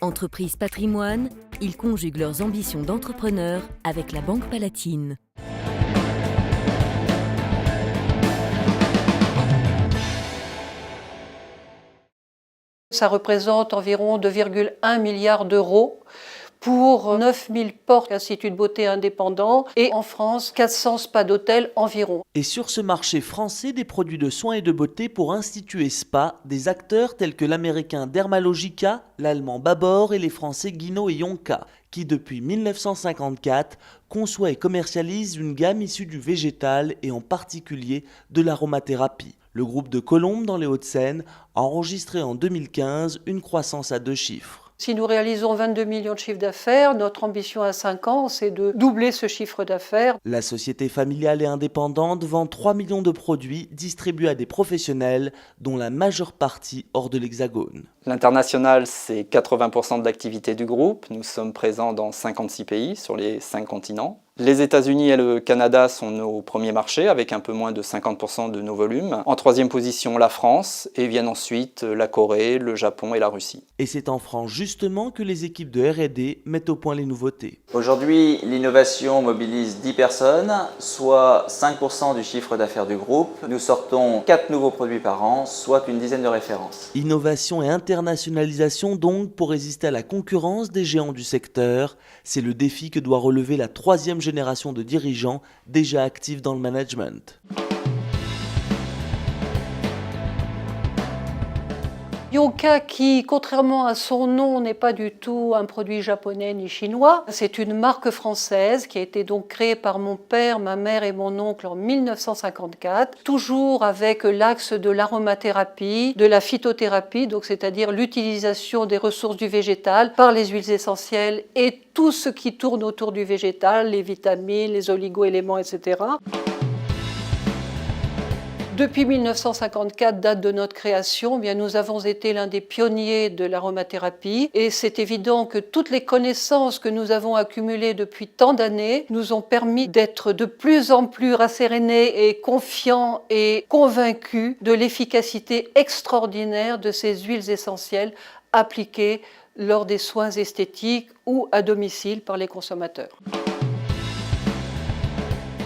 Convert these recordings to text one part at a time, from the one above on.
Entreprise Patrimoine, ils conjuguent leurs ambitions d'entrepreneurs avec la Banque Palatine. Ça représente environ 2,1 milliards d'euros pour 9000 portes instituts de beauté indépendants et en France, 400 spas d'hôtels environ. Et sur ce marché français des produits de soins et de beauté pour instituts et spas, des acteurs tels que l'américain Dermalogica, l'allemand Babor et les français Guinot et Yonka, qui depuis 1954 conçoit et commercialise une gamme issue du végétal et en particulier de l'aromathérapie. Le groupe de Colombes dans les Hauts-de-Seine a enregistré en 2015 une croissance à 2 chiffres. Si nous réalisons 22 millions de chiffre d'affaires, notre ambition à 5 ans, c'est de doubler ce chiffre d'affaires. La société familiale et indépendante vend 3 millions de produits distribués à des professionnels, dont la majeure partie hors de l'Hexagone. L'international, c'est 80% de l'activité du groupe. Nous sommes présents dans 56 pays sur les 5 continents. Les États-Unis et le Canada sont nos premiers marchés, avec un peu moins de 50% de nos volumes. En troisième position, la France, et viennent ensuite la Corée, le Japon et la Russie. Et c'est en France justement que les équipes de R&D mettent au point les nouveautés. Aujourd'hui, l'innovation mobilise 10 personnes, soit 5% du chiffre d'affaires du groupe. Nous sortons 4 nouveaux produits par an, soit une dizaine de références. Innovation et internationalisation donc pour résister à la concurrence des géants du secteur. C'est le défi que doit relever la troisième génération de dirigeants déjà actifs dans le management. Yonka, qui, contrairement à son nom, n'est pas du tout un produit japonais ni chinois, c'est une marque française qui a été donc créée par mon père, ma mère et mon oncle en 1954, toujours avec l'axe de l'aromathérapie, de la phytothérapie, donc c'est-à-dire l'utilisation des ressources du végétal par les huiles essentielles et tout ce qui tourne autour du végétal, les vitamines, les oligo-éléments, etc. Depuis 1954, date de notre création, bien, nous avons été l'un des pionniers de l'aromathérapie et c'est évident que toutes les connaissances que nous avons accumulées depuis tant d'années nous ont permis d'être de plus en plus rassérénés et confiants et convaincus de l'efficacité extraordinaire de ces huiles essentielles appliquées lors des soins esthétiques ou à domicile par les consommateurs.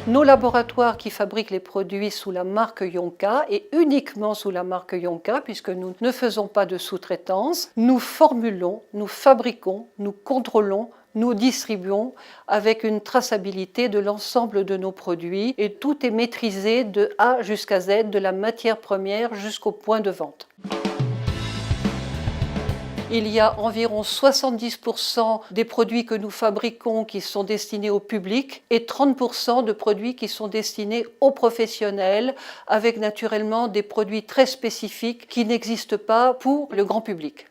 Nos laboratoires qui fabriquent les produits sous la marque Yonka et uniquement sous la marque Yonka, puisque nous ne faisons pas de sous-traitance, nous formulons, nous fabriquons, nous contrôlons, nous distribuons avec une traçabilité de l'ensemble de nos produits et tout est maîtrisé de A jusqu'à Z, de la matière première jusqu'au point de vente. Il y a environ 70% des produits que nous fabriquons qui sont destinés au public et 30% de produits qui sont destinés aux professionnels, avec naturellement des produits très spécifiques qui n'existent pas pour le grand public.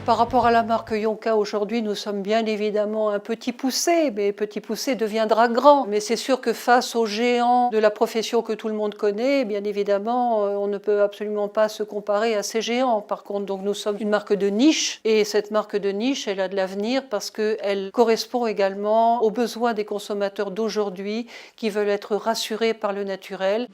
Par rapport à la marque Yonka, aujourd'hui, nous sommes bien évidemment un petit poussé, mais petit poussé deviendra grand. Mais c'est sûr que face aux géants de la profession que tout le monde connaît, bien évidemment, on ne peut absolument pas se comparer à ces géants. Par contre, donc, nous sommes une marque de niche, et cette marque de niche, elle a de l'avenir parce qu'elle correspond également aux besoins des consommateurs d'aujourd'hui qui veulent être rassurés par le naturel.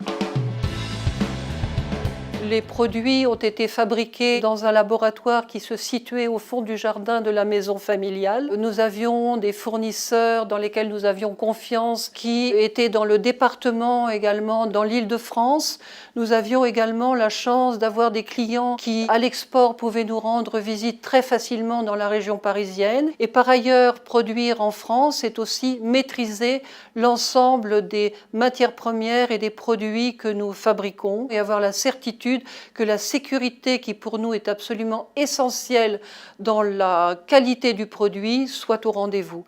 Les produits ont été fabriqués dans un laboratoire qui se situait au fond du jardin de la maison familiale. Nous avions des fournisseurs dans lesquels nous avions confiance qui étaient dans le département également, dans l'Île-de-France. Nous avions également la chance d'avoir des clients qui, à l'export, pouvaient nous rendre visite très facilement dans la région parisienne. Et par ailleurs, produire en France, c'est aussi maîtriser l'ensemble des matières premières et des produits que nous fabriquons et avoir la certitude que la sécurité qui pour nous est absolument essentielle dans la qualité du produit soit au rendez-vous.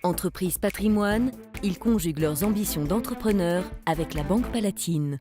Entreprise Patrimoine, ils conjuguent leurs ambitions d'entrepreneurs avec la Banque Palatine.